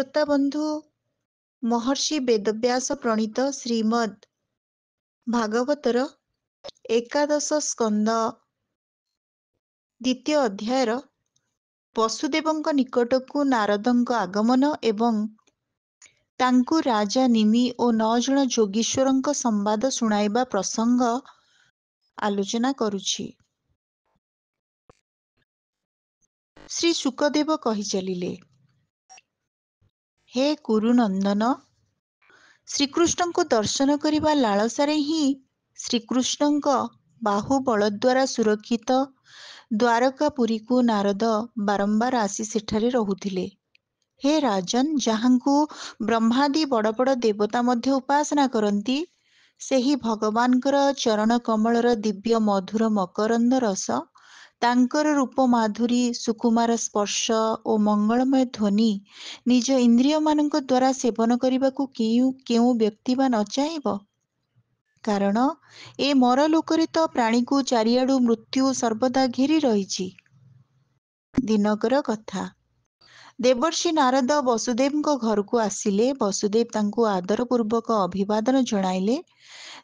ଶ୍ରୋତା ବନ୍ଧୁ, ମହର୍ଷି ବେଦବ୍ୟାସ ପ୍ରଣୀତ ଶ୍ରୀମଦ୍ ଭାଗବତର ଏକାଦଶ ସ୍କନ୍ଧ ଦ୍ୱିତୀୟ ଅଧ୍ୟାୟର ବସୁଦେବଙ୍କ ନିକଟକୁ ନାରଦଙ୍କ ଆଗମନ ଏବଂ ତାଙ୍କୁ ରାଜା ନିମି ଓ 9 ଜଣ ଯୋଗୀଶ୍ୱରଙ୍କ ସମ୍ବାଦ ଶୁଣାଇବା ପ୍ରସଙ୍ଗ ଆଲୋଚନା କରୁଛି। ଶ୍ରୀ ଶୁକଦେବ କହି ଚାଲିଲେ, ହେ କୁରୁନନ୍ଦନ, ଶ୍ରୀକୃଷ୍ଣଙ୍କୁ ଦର୍ଶନ କରିବା ଲାଳସାରେ ହିଁ ଶ୍ରୀକୃଷ୍ଣଙ୍କ ବାହୁବଳ ଦ୍ୱାରା ସୁରକ୍ଷିତ ଦ୍ୱାରକାପୁରୀକୁ ନାରଦ ବାରମ୍ବାର ଆସି ସେଠାରେ ରହୁଥିଲେ। ହେ ରାଜନ୍, ଯାହାଙ୍କୁ ବ୍ରହ୍ମାଦି ବଡ଼ ବଡ଼ ଦେବତା ମଧ୍ୟ ଉପାସନା କରନ୍ତି, ସେହି ଭଗବାନଙ୍କର ଚରଣ କମଳର ଦିବ୍ୟ ମଧୁର ମକରନ୍ଦ ରସ, ତାଙ୍କର ରୂପ ମାଧୁରୀ, ସୁକୁମାର ସ୍ପର୍ଶ ଓ ମଙ୍ଗଳମୟ ଧ୍ୱନି ନିଜ ଇନ୍ଦ୍ରିୟମାନଙ୍କ ଦ୍ୱାରା ସେବନ କରିବାକୁ କେଉଁ ବ୍ୟକ୍ତି ବା ନ ଚାହିଁବ? କାରଣ ଏ ମରଲୋକରେ ତ ପ୍ରାଣୀକୁ ଚାରିଆଡ଼ୁ ମୃତ୍ୟୁ ସର୍ବଦା ଘେରି ରହିଛି। ଦିନକର କଥା, ଦେବର୍ଷି ନାରଦ ବସୁଦେବଙ୍କ ଘରକୁ ଆସିଲେ। ବସୁଦେବ ତାଙ୍କୁ ଆଦରପୂର୍ବକ ଅଭିବାଦନ ଜଣାଇଲେ।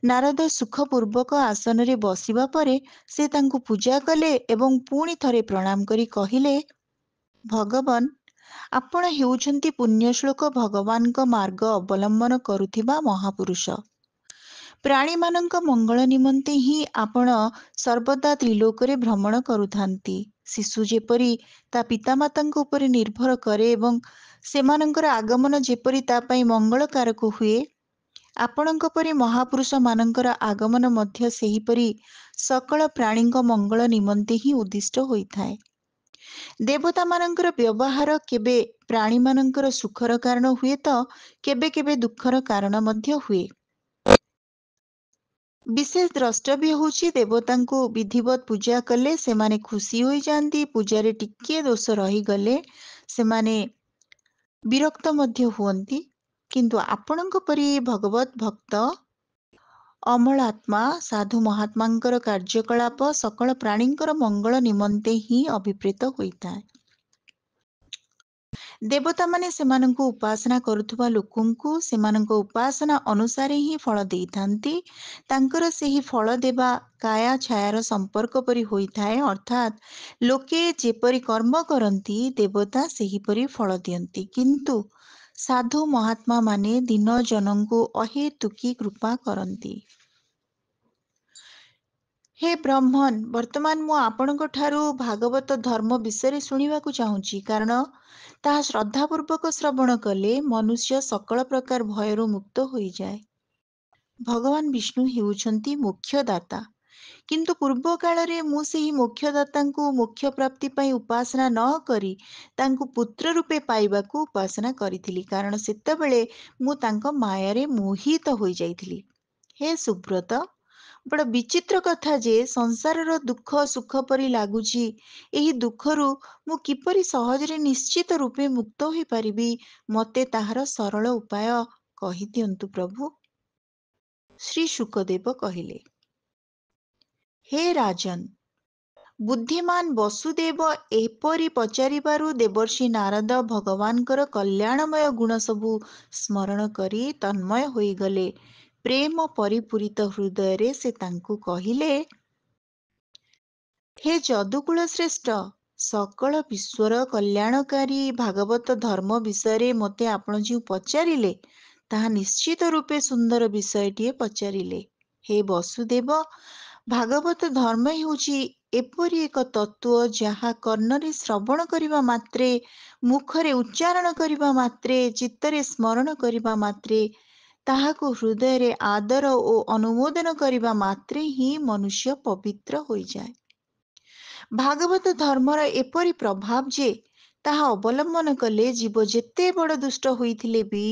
ନାରଦ ସୁଖପୂର୍ବକ ଆସନରେ ବସିବା ପରେ ସେ ତାଙ୍କୁ ପୂଜା କଲେ ଏବଂ ପୁଣି ଥରେ ପ୍ରଣାମ କରି କହିଲେ, ଭଗବାନ, ଆପଣ ହେଉଛନ୍ତି ପୁଣ୍ୟଶ୍ଳୋକ ଭଗବାନଙ୍କ ମାର୍ଗ ଅବଲମ୍ବନ କରୁଥିବା ମହାପୁରୁଷ। ପ୍ରାଣୀମାନଙ୍କ ମଙ୍ଗଳ ନିମନ୍ତେ ହିଁ ଆପଣ ସର୍ବଦା ତ୍ରିଲୋକରେ ଭ୍ରମଣ କରୁଥାନ୍ତି। ଶିଶୁ ଯେପରି ତା ପିତାମାତାଙ୍କ ଉପରେ ନିର୍ଭର କରେ ଏବଂ ସେମାନଙ୍କର ଆଗମନ ଯେପରି ତା ପାଇଁ ମଙ୍ଗଳକାରକ ହୁଏ, ଆପଣଙ୍କ ପରି ମହାପୁରୁଷମାନଙ୍କର ଆଗମନ ମଧ୍ୟ ସେହିପରି ସକଳ ପ୍ରାଣୀଙ୍କ ମଙ୍ଗଳ ନିମନ୍ତେ ହିଁ ଉଦ୍ଦିଷ୍ଟ ହୋଇଥାଏ। ଦେବତାମାନଙ୍କର ବ୍ୟବହାର କେବେ ପ୍ରାଣୀମାନଙ୍କର ସୁଖର କାରଣ ହୁଏ ତ କେବେ କେବେ ଦୁଃଖର କାରଣ ମଧ୍ୟ ହୁଏ। ବିଶେଷ ଦ୍ରଷ୍ଟବ୍ୟ ହେଉଛି, ଦେବତାଙ୍କୁ ବିଧିବତ୍ ପୂଜା କଲେ ସେମାନେ ଖୁସି ହୋଇଯାଆନ୍ତି, ପୂଜାରେ ଟିକିଏ ଦୋଷ ରହିଗଲେ ସେମାନେ ବିରକ୍ତ ମଧ୍ୟ ହୁଅନ୍ତି। କିନ୍ତୁ ଆପଣଙ୍କ ପରି ଭଗବତ୍ ଭକ୍ତ ଅମଳାତ୍ମା ସାଧୁ ମହାତ୍ମାଙ୍କର କାର୍ଯ୍ୟକଳାପ ସକଳ ପ୍ରାଣୀଙ୍କର ମଙ୍ଗଳ ନିମନ୍ତେ ହିଁ ଅଭିପ୍ରେତ ହୋଇଥାଏ। ଦେବତାମାନେ ସେମାନଙ୍କୁ ଉପାସନା କରୁଥିବା ଲୋକଙ୍କୁ ସେମାନଙ୍କ ଉପାସନା ଅନୁସାରେ ହିଁ ଫଳ ଦେଇଥାନ୍ତି। ତାଙ୍କର ସେହି ଫଳ ଦେବା କାୟା ଛାୟାର ସମ୍ପର୍କ ପରି ହୋଇଥାଏ, ଅର୍ଥାତ୍ ଲୋକେ ଯେପରି କର୍ମ କରନ୍ତି ଦେବତା ସେହିପରି ଫଳ ଦିଅନ୍ତି। କିନ୍ତୁ ସାଧୁ ମହାତ୍ମାମାନେ ଦୀନ ଜନଙ୍କୁ ଅହେତୁକୀ କୃପା କରନ୍ତି। ହେ ବ୍ରହ୍ମନ୍, ବର୍ତ୍ତମାନ ମୁଁ ଆପଣଙ୍କ ଠାରୁ ଭାଗବତ ଧର୍ମ ବିଷୟରେ ଶୁଣିବାକୁ ଚାହୁଁଛି, କାରଣ ତାହା ଶ୍ରଦ୍ଧାପୂର୍ବକ ଶ୍ରବଣ କଲେ ମନୁଷ୍ୟ ସକଳ ପ୍ରକାର ଭୟରୁ ମୁକ୍ତ ହୋଇଯାଏ। ଭଗବାନ ବିଷ୍ଣୁ ହେଉଛନ୍ତି ମୋକ୍ଷଦାତା, କିନ୍ତୁ ପୂର୍ବ କାଳରେ ମୁଁ ସେହି ମୋକ୍ଷଦାତାଙ୍କୁ ମୋକ୍ଷ ପ୍ରାପ୍ତି ପାଇଁ ଉପାସନା ନ କରି ତାଙ୍କୁ ପୁତ୍ର ରୂପେ ପାଇବାକୁ ଉପାସନା କରିଥିଲି, କାରଣ ସେତେବେଳେ ମୁଁ ତାଙ୍କ ମାୟାରେ ମୋହିତ ହୋଇଯାଇଥିଲି। ହେ ସୁବ୍ରତ, ବଡ଼ ବିଚିତ୍ର କଥା ଯେ ସଂସାରର ଦୁଃଖ ସୁଖ ପରି ଲାଗୁଛି। ଏହି ଦୁଃଖରୁ ମୁଁ କିପରି ସହଜରେ ନିଶ୍ଚିତ ରୂପେ ମୁକ୍ତ ହୋଇପାରିବି, ମୋତେ ତାହାର ସରଳ ଉପାୟ କହିଦିଅନ୍ତୁ ପ୍ରଭୁ। ଶ୍ରୀ ଶୁକଦେବ କହିଲେ, ହେ ରାଜନ୍, ବୁଦ୍ଧିମାନ ବସୁଦେବ ଏପରି ପଚାରିବାରୁ ଦେବର୍ଷି ନାରଦ ଭଗବାନଙ୍କର କଲ୍ୟାଣମୟ ଗୁଣ ସବୁ ସ୍ମରଣ କରି ତନ୍ମୟ ହୋଇଗଲେ। ପ୍ରେମ ପରିପୂରିତ ହୃଦୟରେ ସେ ତାଙ୍କୁ କହିଲେ, ହେ ଯଦୁକୁଳ ଶ୍ରେଷ୍ଠ, ସକଳ ବିଶ୍ୱର କଲ୍ୟାଣକାରୀ ଭାଗବତ ଧର୍ମ ବିଷୟରେ ମୋତେ ଆପଣ ଯେଉଁ ପଚାରିଲେ, ତାହା ନିଶ୍ଚିତ ରୂପେ ସୁନ୍ଦର ବିଷୟଟିଏ ପଚାରିଲେ। ହେ ବସୁଦେବ, ଭାଗବତ ଧର୍ମ ହେଉଛି ଏପରି ଏକ ତତ୍ତ୍ୱ ଯାହା କର୍ଣ୍ଣରେ ଶ୍ରବଣ କରିବା ମାତ୍ରେ, ମୁଖରେ ଉଚ୍ଚାରଣ କରିବା ମାତ୍ରେ, ଚିତ୍ତରେ ସ୍ମରଣ କରିବା ମାତ୍ରେ, ତାହାକୁ ହୃଦୟରେ ଆଦର ଓ ଅନୁମୋଦନ କରିବା ମାତ୍ରେ ହିଁ ମନୁଷ୍ୟ ପବିତ୍ର ହୋଇଯାଏ। ଭାଗବତ ଧର୍ମର ଏପରି ପ୍ରଭାବ ଯେ ତାହା ଅବଲମ୍ବନ କଲେ ଜୀବ ଯେତେ ବଡ଼ ଦୁଷ୍ଟ ହୋଇଥିଲେ ବି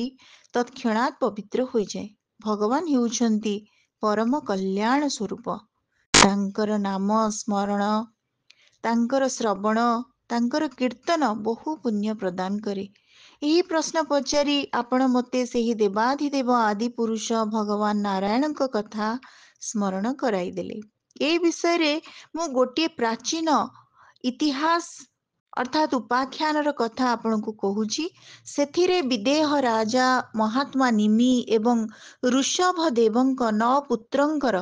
ତତ୍କ୍ଷଣାତ୍ ପବିତ୍ର ହୋଇଯାଏ। ଭଗବାନ ହେଉଛନ୍ତି ପରମ କଲ୍ୟାଣ ସ୍ୱରୂପ। ତାଙ୍କର ନାମ ସ୍ମରଣ, ତାଙ୍କର ଶ୍ରବଣ, ତାଙ୍କର କୀର୍ତ୍ତନ ବହୁ ପୁଣ୍ୟ ପ୍ରଦାନ କରେ। ଏହି ପ୍ରଶ୍ନ ପଚାରି ଆପଣ ମୋତେ ସେହି ଦେବାଧିଦେବ ଆଦି ପୁରୁଷ ଭଗବାନ ନାରାୟଣଙ୍କ କଥା ସ୍ମରଣ କରାଇଦେଲେ। ଏ ବିଷୟରେ ମୁଁ ଗୋଟିଏ ପ୍ରାଚୀନ ଇତିହାସ ଅର୍ଥାତ୍ ଉପାଖ୍ୟାନର କଥା ଆପଣଙ୍କୁ କହୁଛି। ସେଥିରେ ବିଦେହ ରାଜା ମହାତ୍ମା ନିମି ଏବଂ ଋଷଭ ଦେବଙ୍କ 9 ପୁତ୍ରଙ୍କର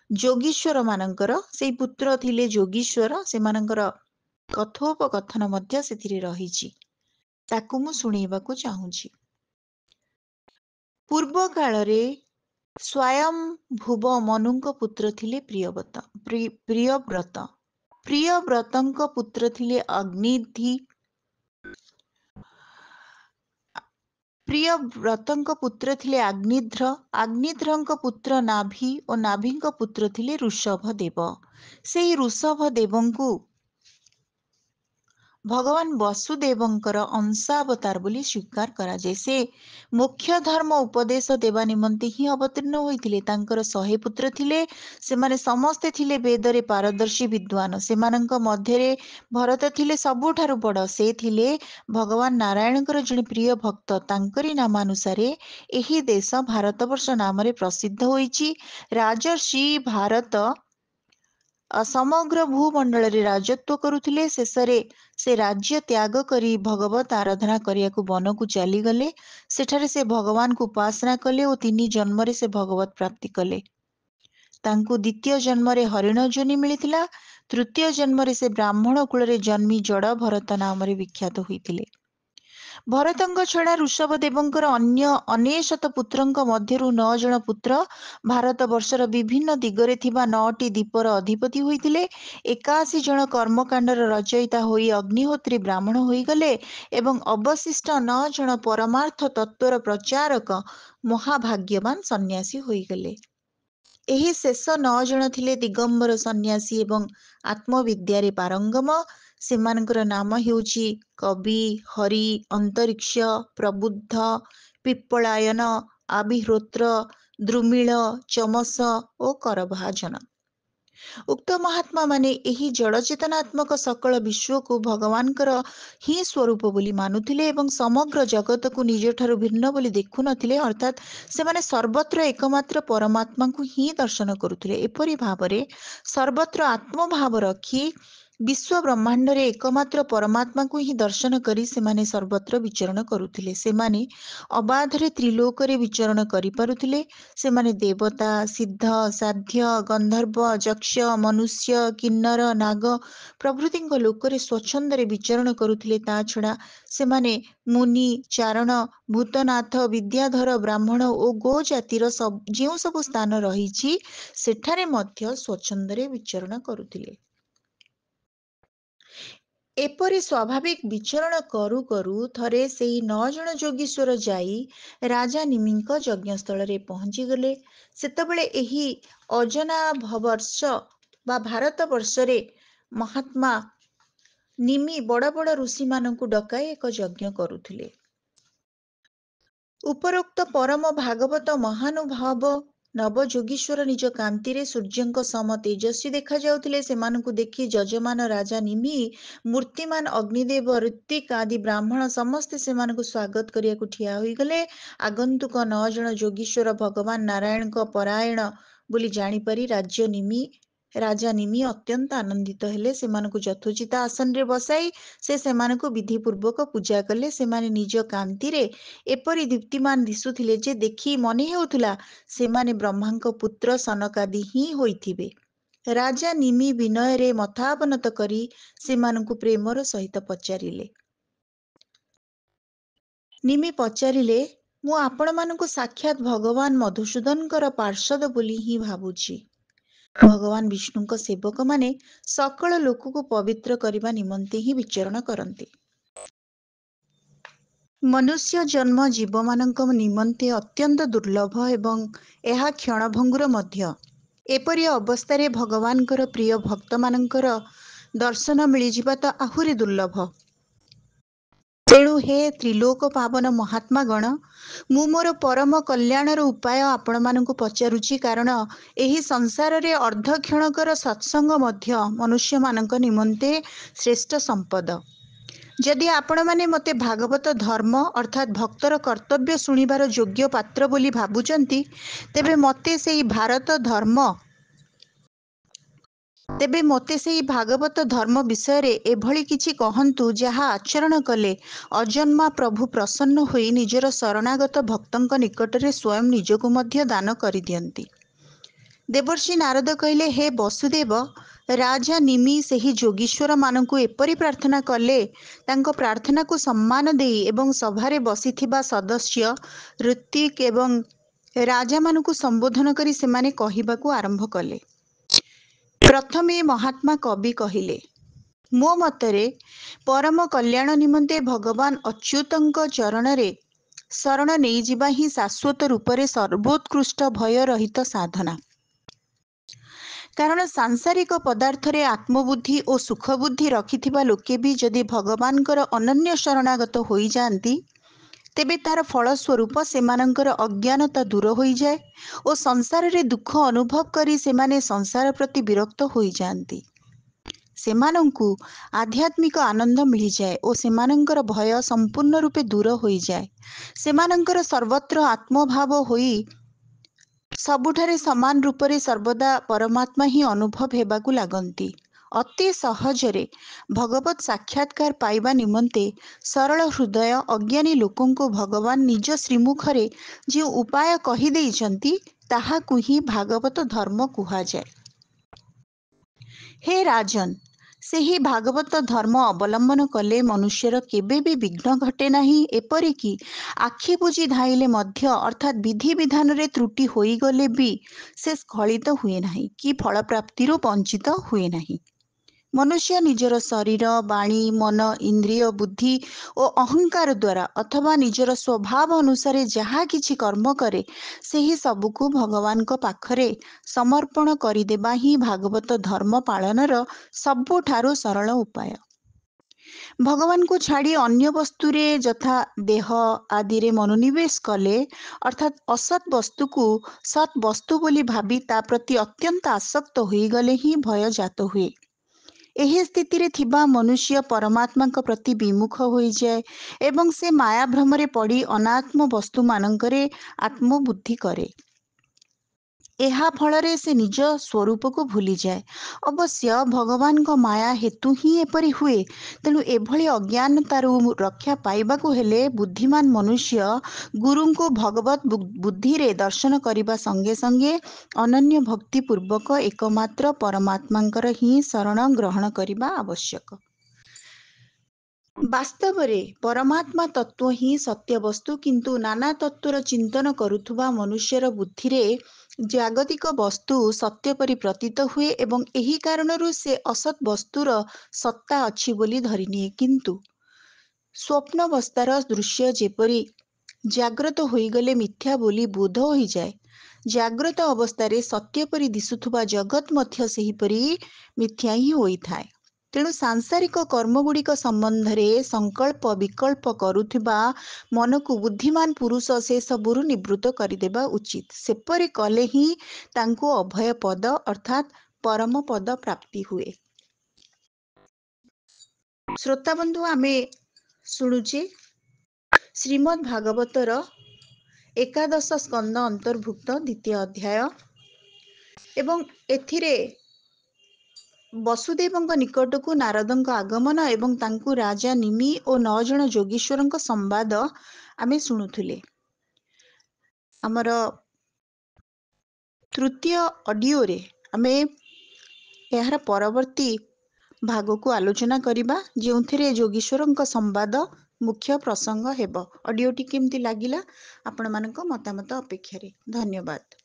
ଯୋଗୀଶ୍ୱର ମାନଙ୍କର, ସେଇ ପୁତ୍ର ଥିଲେ ଯୋଗୀଶ୍ୱର, ସେମାନଙ୍କର କଥୋପକଥନ ମଧ୍ୟ ସେଥିରେ ରହିଛି। ତାକୁ ମୁଁ ଶୁଣେଇବାକୁ ଚାହୁଁଛି। ପୂର୍ବ କାଳରେ ସ୍ୱୟଂଭୁବ ମନୁଙ୍କ ପୁତ୍ର ଥିଲେ ପ୍ରିୟବ୍ରତ। ପ୍ରିୟବ୍ରତଙ୍କ ପୁତ୍ର ଥିଲେ ଅଗ୍ନିଧ୍ର। ଅଗ୍ନିଧ୍ରଙ୍କ ପୁତ୍ର ନାଭି ଓ ନାଭିଙ୍କ ପୁତ୍ର ଥିଲେ ଋଷଭ ଦେବ। ସେହି ଋଷଭ ଦେବଙ୍କୁ ଭଗବାନ ବସୁଦେବଙ୍କର ଅଂଶାବତାର ବୋଲି ସ୍ୱୀକାର କରାଯାଏ। ସେ ମୁଖ୍ୟ ଧର୍ମ ଉପଦେଶ ଦେବା ନିମନ୍ତେ ହିଁ ଅବତୀର୍ଣ୍ଣ ହୋଇଥିଲେ। ତାଙ୍କର 100 ପୁତ୍ର ଥିଲେ। ସେମାନେ ସମସ୍ତେ ଥିଲେ ବେଦରେ ପାରଦର୍ଶୀ ବିଦ୍ୱାନ। ସେମାନଙ୍କ ମଧ୍ୟରେ ଭରତ ଥିଲେ ସବୁଠାରୁ ବଡ଼। ସେ ଥିଲେ ଭଗବାନ ନାରାୟଣଙ୍କର ଜଣେ ପ୍ରିୟ ଭକ୍ତ। ତାଙ୍କରି ନାମାନୁସାରେ ଏହି ଦେଶ ଭାରତବର୍ଷ ନାମରେ ପ୍ରସିଦ୍ଧ ହୋଇଛି। ରାଜର୍ଷି ଭାରତ ସମଗ୍ର ଭୂମଣ୍ଡଳରେ ରାଜତ୍ୱ କରୁଥିଲେ। ଶେଷରେ ସେ ରାଜ୍ୟ ତ୍ୟାଗ କରି ଭଗବତ ଆରାଧନା କରିବାକୁ ବନକୁ ଚାଲିଗଲେ। ସେଠାରେ ସେ ଭଗବାନଙ୍କୁ ଉପାସନା କଲେ ଓ 3 ଜନ୍ମରେ ସେ ଭଗବତ ପ୍ରାପ୍ତି କଲେ। ତାଙ୍କୁ ଦ୍ୱିତୀୟ ଜନ୍ମରେ ହରିଣ ଯୋନି ମିଳିଥିଲା। ତୃତୀୟ ଜନ୍ମରେ ସେ ବ୍ରାହ୍ମଣ କୂଳରେ ଜନ୍ମି ଜଡ଼ ଭରତ ନାମରେ ବିଖ୍ୟାତ ହୋଇଥିଲେ। ଭରତଙ୍କ ଛଡ଼ା ଋଷଭ ଦେବଙ୍କର ଅନ୍ୟ ଅନେଶତ ପୁତ୍ରଙ୍କ ମଧ୍ୟରୁ 9 ଜଣ ପୁତ୍ର ଭାରତବର୍ଷର ବିଭିନ୍ନ ଦିଗରେ ଥିବା 9ଟି ଦ୍ୱୀପର ଅଧିପତି ହୋଇଥିଲେ। 81 ଜଣ କର୍ମକାଣ୍ଡର ରଚୟିତା ହୋଇ ଅଗ୍ନିହୋତ୍ରୀ ବ୍ରାହ୍ମଣ ହୋଇଗଲେ ଏବଂ ଅବଶିଷ୍ଟ 9 ଜଣ ପରମାର୍ଥ ତତ୍ତ୍ୱର ପ୍ରଚାରକ ମହାଭାଗ୍ୟବାନ ସନ୍ନ୍ୟାସୀ ହୋଇଗଲେ। ଏହି ଶେଷ 9 ଜଣ ଥିଲେ ଦିଗମ୍ବର ସନ୍ନ୍ୟାସୀ ଏବଂ ଆତ୍ମବିଦ୍ୟାରେ ପାରଙ୍ଗମ। ସେମାନଙ୍କର ନାମ ହେଉଛି କବି, ହରି, ଅନ୍ତରିକ୍ଷ, ପ୍ରବୁଦ୍ଧ, ପିପ୍ପଳାୟନ, ଆବିହୋତ୍ର, ଦ୍ରୁମିଳ, ଚମସ ଓ କରଭାଜନ। ଉକ୍ତ ମହାତ୍ମାମାନେ ଏହି ଜଡ଼ଚେତନାତ୍ମକ ସକଳ ବିଶ୍ୱକୁ ଭଗବାନଙ୍କର ହିଁ ସ୍ୱରୂପ ବୋଲି ମାନୁଥିଲେ ଏବଂ ସମଗ୍ର ଜଗତକୁ ନିଜଠାରୁ ଭିନ୍ନ ବୋଲି ଦେଖୁନଥିଲେ। ଅର୍ଥାତ୍ ସେମାନେ ସର୍ବତ୍ର ଏକମାତ୍ର ପରମାତ୍ମାଙ୍କୁ ହିଁ ଦର୍ଶନ କରୁଥିଲେ। ଏପରି ଭାବରେ ସର୍ବତ୍ର ଆତ୍ମଭାବ ରଖି ବିଶ୍ୱ ବ୍ରହ୍ମାଣ୍ଡରେ ଏକମାତ୍ର ପରମାତ୍ମାଙ୍କୁ ହିଁ ଦର୍ଶନ କରି ସେମାନେ ସର୍ବତ୍ର ବିଚରଣ କରୁଥିଲେ। ସେମାନେ ଅବାଧରେ ତ୍ରିଲୋକରେ ବିଚରଣ କରିପାରୁଥିଲେ। ସେମାନେ ଦେବତା, ସିଦ୍ଧ, ସାଧ୍ୟ, ଗନ୍ଧର୍ବ, ଯକ୍ଷ, ମନୁଷ୍ୟ, କିନ୍ନର, ନାଗ ପ୍ରଭୃତିଙ୍କ ଲୋକରେ ସ୍ୱଚ୍ଛନ୍ଦରେ ବିଚରଣ କରୁଥିଲେ। ତା ଛଡ଼ା ସେମାନେ ମୁନି, ଚାରଣ, ଭୂତନାଥ, ବିଦ୍ୟାଧର, ବ୍ରାହ୍ମଣ ଓ ଗୋ ଜାତିର ଯେଉଁ ସବୁ ସ୍ଥାନ ରହିଛି ସେଠାରେ ମଧ୍ୟ ସ୍ୱଚ୍ଛନ୍ଦରେ ବିଚରଣ କରୁଥିଲେ। ଏପରି ସ୍ୱାଭାବିକ ବିଚରଣ କରୁ କରୁ ଥରେ ସେହି 9 ଜଣ ଯୋଗୀଶ୍ୱର ଯାଇ ରାଜା ନିମିଙ୍କ ଯଜ୍ଞସ୍ଥଳରେ ପହଞ୍ଚିଗଲେ। ସେତେବେଳେ ଏହି ଅଜନାଭବର୍ଷ ବା ଭାରତବର୍ଷରେ ମହାତ୍ମା ନିମି ବଡ଼ ବଡ଼ ଋଷିମାନଙ୍କୁ ଡକାଇ ଏକ ଯଜ୍ଞ କରୁଥିଲେ। ଉପରୋକ୍ତ ପରମ ଭାଗବତ ମହାନୁଭାବ ନବଯୋଗୀଶ୍ୱର ନିଜ କାନ୍ତିରେ ସୂର୍ଯ୍ୟଙ୍କ ସମ ତେଜସ୍ୱୀ ଦେଖାଯାଉଥିଲେ। ସେମାନଙ୍କୁ ଦେଖି ଯଜମାନ ରାଜା ନିମି, ମୂର୍ତ୍ତିମାନ ଅଗ୍ନିଦେବ, ଋତ୍ୱିକ ଆଦି ବ୍ରାହ୍ମଣ ସମସ୍ତେ ସେମାନଙ୍କୁ ସ୍ୱାଗତ କରିବାକୁ ଠିଆ ହୋଇଗଲେ। ଆଗନ୍ତୁକ 9 ଜଣ ଯୋଗୀଶ୍ୱର ଭଗବାନ ନାରାୟଣଙ୍କ ପରାୟଣ ବୋଲି ଜାଣିପାରି ରାଜା ନିମି ଅତ୍ୟନ୍ତ ଆନନ୍ଦିତ ହେଲେ। ସେମାନଙ୍କୁ ଯଥୋଚିତ ଆସନରେ ବସାଇ ସେ ସେମାନଙ୍କୁ ବିଧିପୂର୍ବକ ପୂଜା କଲେ। ସେମାନେ ନିଜ କାନ୍ତିରେ ଏପରି ଦୀପ୍ତିମାନ ଦିଶୁଥିଲେ ଯେ ଦେଖି ମନେ ହେଉଥିଲା ସେମାନେ ବ୍ରହ୍ମାଙ୍କ ପୁତ୍ର ସନକାଦି ହିଁ ହୋଇଥିବେ। ରାଜା ନିମି ବିନୟରେ ମଥାବନତ କରି ସେମାନଙ୍କୁ ପ୍ରେମର ସହିତ ପଚାରିଲେ। ନିମି ପଚାରିଲେ, ମୁଁ ଆପଣମାନଙ୍କୁ ସାକ୍ଷାତ ଭଗବାନ ମଧୁସୂଦନଙ୍କର ପାର୍ଷଦ ବୋଲି ହିଁ ଭାବୁଛି। ଭଗବାନ ବିଷ୍ଣୁଙ୍କ ସେବକମାନେ ସକଳ ଲୋକକୁ ପବିତ୍ର କରିବା ନିମନ୍ତେ ହିଁ ବିଚରଣ କରନ୍ତି। ମନୁଷ୍ୟ ଜନ୍ମ ଜୀବମାନଙ୍କ ନିମନ୍ତେ ଅତ୍ୟନ୍ତ ଦୁର୍ଲଭ ଏବଂ ଏହା କ୍ଷଣଭଙ୍ଗୁର ମଧ୍ୟ। ଏପରି ଅବସ୍ଥାରେ ଭଗବାନଙ୍କର ପ୍ରିୟ ଭକ୍ତମାନଙ୍କର ଦର୍ଶନ ମିଳିଯିବା ତ ଆହୁରି ଦୁର୍ଲଭ। ତେଣୁ ହେ ତ୍ରିଲୋକ ପାବନ ମହାତ୍ମାଗଣ, ମୁଁ ମୋର ପରମ କଲ୍ୟାଣର ଉପାୟ ଆପଣମାନଙ୍କୁ ପଚାରୁଛି। କାରଣ ଏହି ସଂସାରରେ ଅର୍ଦ୍ଧକ୍ଷଣକର ସତ୍ସଙ୍ଗ ମଧ୍ୟ ମନୁଷ୍ୟମାନଙ୍କ ନିମନ୍ତେ ଶ୍ରେଷ୍ଠ ସମ୍ପଦ। ଯଦି ଆପଣମାନେ ମୋତେ ଭାଗବତ ଧର୍ମ ଅର୍ଥାତ୍ ଭକ୍ତର କର୍ତ୍ତବ୍ୟ ଶୁଣିବାର ଯୋଗ୍ୟ ପାତ୍ର ବୋଲି ଭାବୁଛନ୍ତି, ତେବେ ମୋତେ ସେହି ଭାରତ ଧର୍ମ ତେବେ ମୋତେ ସେହି ଭାଗବତ ଧର୍ମ ବିଷୟରେ ଏଭଳି କିଛି କହନ୍ତୁ ଯାହା ଆଚରଣ କଲେ ଅଜନ୍ମା ପ୍ରଭୁ ପ୍ରସନ୍ନ ହୋଇ ନିଜର ଶରଣାଗତ ଭକ୍ତଙ୍କ ନିକଟରେ ସ୍ୱୟଂ ନିଜକୁ ମଧ୍ୟ ଦାନ କରିଦିଅନ୍ତି। ଦେବର୍ଷି ନାରଦ କହିଲେ, ହେ ବସୁଦେବ, ରାଜା ନିମି ସେହି ଯୋଗୀଶ୍ୱରମାନଙ୍କୁ ଏପରି ପ୍ରାର୍ଥନା କଲେ। ତାଙ୍କ ପ୍ରାର୍ଥନାକୁ ସମ୍ମାନ ଦେଇ ଏବଂ ସଭାରେ ବସିଥିବା ସଦସ୍ୟ, ଋତ୍ୱିକ ଏବଂ ରାଜାମାନଙ୍କୁ ସମ୍ବୋଧନ କରି ସେମାନେ କହିବାକୁ ଆରମ୍ଭ କଲେ। ପ୍ରଥମେ ମହାତ୍ମା କବି କହିଲେ, ମୋ ମତରେ ପରମ କଲ୍ୟାଣ ନିମନ୍ତେ ଭଗବାନ ଅଚ୍ୟୁତଙ୍କ ଚରଣରେ ଶରଣ ନେଇଯିବା ହିଁ ଶାଶ୍ୱତ ରୂପରେ ସର୍ବୋତ୍କୃଷ୍ଟ ଭୟ ରହିତ ସାଧନା। କାରଣ ସାଂସାରିକ ପଦାର୍ଥରେ ଆତ୍ମବୁଦ୍ଧି ଓ ସୁଖବୁଦ୍ଧି ରଖିଥିବା ଲୋକେ ବି ଯଦି ଭଗବାନଙ୍କର ଅନନ୍ୟ ଶରଣାଗତ ହୋଇଯାଆନ୍ତି, ତେବେ ତାର ଫଳସ୍ୱରୂପ ସେମାନଙ୍କର ଅଜ୍ଞାନତା ଦୂର ହୋଇଯାଏ ଓ ସଂସାରରେ ଦୁଃଖ ଅନୁଭବ କରି ସେମାନେ ସଂସାର ପ୍ରତି ବିରକ୍ତ ହୋଇଯାଆନ୍ତି। ସେମାନଙ୍କୁ ଆଧ୍ୟାତ୍ମିକ ଆନନ୍ଦ ମିଳିଯାଏ ଓ ସେମାନଙ୍କର ଭୟ ସମ୍ପୂର୍ଣ୍ଣ ରୂପେ ଦୂର ହୋଇଯାଏ। ସେମାନଙ୍କର ସର୍ବତ୍ର ଆତ୍ମଭାବ ହୋଇ ସବୁଠାରେ ସମାନ ରୂପରେ ସର୍ବଦା ପରମାତ୍ମା ହିଁ ଅନୁଭବ ହେବାକୁ ଲାଗନ୍ତି। ଅତି ସହଜରେ ଭଗବତ ସାକ୍ଷାତକାର ପାଇବା ନିମନ୍ତେ ସରଳ ହୃଦୟ ଅଜ୍ଞାନୀ ଲୋକଙ୍କୁ ଭଗବାନ ନିଜ ଶ୍ରୀମୁଖରେ ଯେଉଁ ଉପାୟ କହିଦେଇଛନ୍ତି, ତାହାକୁ ହିଁ ଭାଗବତ ଧର୍ମ କୁହାଯାଏ। ହେ ରାଜନ୍, ସେହି ଭାଗବତ ଧର୍ମ ଅବଲମ୍ବନ କଲେ ମନୁଷ୍ୟର କେବେ ବି ବିଘ୍ନ ଘଟେ ନାହିଁ। ଏପରିକି ଆଖି ବୁଜି ଧାଇଁଲେ ମଧ୍ୟ ଅର୍ଥାତ୍ ବିଧିବିଧାନରେ ତ୍ରୁଟି ହୋଇଗଲେ ବି ସେ ସ୍ଖଳିତ ହୁଏ ନାହିଁ କି ଫଳପ୍ରାପ୍ତିରୁ ବଞ୍ଚିତ ହୁଏ ନାହିଁ। ମନୁଷ୍ୟ ନିଜର ଶରୀର, ବାଣୀ, ମନ, ଇନ୍ଦ୍ରିୟ, ବୁଦ୍ଧି ଓ ଅହଙ୍କାର ଦ୍ୱାରା ଅଥବା ନିଜର ସ୍ୱଭାବ ଅନୁସାରେ ଯାହା କିଛି କର୍ମ କରେ, ସେହି ସବୁକୁ ଭଗବାନଙ୍କ ପାଖରେ ସମର୍ପଣ କରିଦେବା ହିଁ ଭାଗବତ ଧର୍ମ ପାଳନର ସବୁଠାରୁ ସରଳ ଉପାୟ। ଭଗବାନଙ୍କୁ ଛାଡ଼ି ଅନ୍ୟ ବସ୍ତୁରେ ଯଥା ଦେହ ଆଦିରେ ମନୋନିବେଶ କଲେ ଅର୍ଥାତ୍ ଅସତ୍ ବସ୍ତୁକୁ ସତ୍ ବସ୍ତୁ ବୋଲି ଭାବି ତା ପ୍ରତି ଅତ୍ୟନ୍ତ ଆସକ୍ତ ହୋଇଗଲେ ହିଁ ଭୟ ଜାତ ହୁଏ। ଏହି ସ୍ଥିତିରେ ଥିବା ମନୁଷ୍ୟ ପରମାତ୍ମାଙ୍କ ପ୍ରତି ବିମୁଖ ହୋଇଯାଏ ଏବଂ ସେ ମାୟାଭ୍ରମରେ ପଡ଼ି ଅନାତ୍ମ ବସ୍ତୁମାନଙ୍କରେ ଆତ୍ମବୁଦ୍ଧି କରେ। ଏହା ଫଳରେ ସେ ନିଜ ସ୍ୱରୂପକୁ ଭୁଲିଯାଏ। ଅବଶ୍ୟ ଭଗବାନଙ୍କ ମାୟା ହେତୁ ହିଁ ଏପରି ହୁଏ। ତେଣୁ ଏଭଳି ଅଜ୍ଞାନତାରୁ ରକ୍ଷା ପାଇବାକୁ ହେଲେ ବୁଦ୍ଧିମାନ ମନୁଷ୍ୟ ଗୁରୁଙ୍କୁ ଭଗବତ ବୁଦ୍ଧିରେ ଦର୍ଶନ କରିବା ସଙ୍ଗେ ସଙ୍ଗେ ଅନନ୍ୟ ଭକ୍ତିପୂର୍ବକ ଏକମାତ୍ର ପରମାତ୍ମାଙ୍କର ହିଁ ଶରଣ ଗ୍ରହଣ କରିବା ଆବଶ୍ୟକ। ବାସ୍ତବରେ ପରମାତ୍ମା ତତ୍ତ୍ୱ ହିଁ ସତ୍ୟବସ୍ତୁ, କିନ୍ତୁ ନାନା ତତ୍ତ୍ୱର ଚିନ୍ତନ କରୁଥିବା ମନୁଷ୍ୟର ବୁଦ୍ଧିରେ ଜାଗତିକ ବସ୍ତୁ ସତ୍ୟ ପରି ପ୍ରତୀତ ହୁଏ ଏବଂ ଏହି କାରଣରୁ ସେ ଅସତ୍ ବସ୍ତୁର ସତ୍ତା ଅଛି ବୋଲି ଧରିନିଏ। କିନ୍ତୁ ସ୍ୱପ୍ନାବସ୍ଥାର ଦୃଶ୍ୟ ଯେପରି ଜାଗ୍ରତ ହୋଇଗଲେ ମିଥ୍ୟା ବୋଲି ବୋଧ ହୋଇଯାଏ, ଜାଗ୍ରତ ଅବସ୍ଥାରେ ସତ୍ୟ ପରି ଦିଶୁଥିବା ଜଗତ୍ ମଧ୍ୟ ସେହିପରି ମିଥ୍ୟା ହିଁ ହୋଇଥାଏ। ତେଣୁ ସାଂସାରିକ କର୍ମଗୁଡ଼ିକ ସମ୍ବନ୍ଧରେ ସଂକଳ୍ପ ବିକଳ୍ପ କରୁଥିବା ମନକୁ ବୁଦ୍ଧିମାନ ପୁରୁଷ ସେସବୁରୁ ନିବୃତ୍ତ କରିଦେବା ଉଚିତ। ସେପରି କଲେ ହିଁ ତାଙ୍କୁ ଅଭୟ ପଦ ଅର୍ଥାତ୍ ପରମ ପଦ ପ୍ରାପ୍ତି ହୁଏ। ଶ୍ରୋତାବନ୍ଧୁ, ଆମେ ଶୁଣୁଛେ ଶ୍ରୀମଦ୍ ଭାଗବତର ଏକାଦଶ ସ୍କନ୍ଦ ଅନ୍ତର୍ଭୁକ୍ତ ଦ୍ୱିତୀୟ ଅଧ୍ୟାୟ ଏବଂ ଏଥିରେ ବସୁଦେବଙ୍କ ନିକଟକୁ ନାରଦଙ୍କ ଆଗମନ ଏବଂ ତାଙ୍କୁ ରାଜା ନିମି ଓ 9 ଜଣ ଯୋଗୀଶ୍ୱରଙ୍କ ସମ୍ବାଦ ଆମେ ଶୁଣୁଥିଲେ। ଆମର ତୃତୀୟ ଅଡିଓରେ ଆମେ ଏହାର ପରବର୍ତ୍ତୀ ଭାଗକୁ ଆଲୋଚନା କରିବା, ଯେଉଁଥିରେ ଯୋଗୀଶ୍ୱରଙ୍କ ସମ୍ବାଦ ମୁଖ୍ୟ ପ୍ରସଙ୍ଗ ହେବ। ଅଡିଓଟି କେମିତି ଲାଗିଲା ଆପଣମାନଙ୍କ ମତାମତ ଅପେକ୍ଷାରେ। ଧନ୍ୟବାଦ।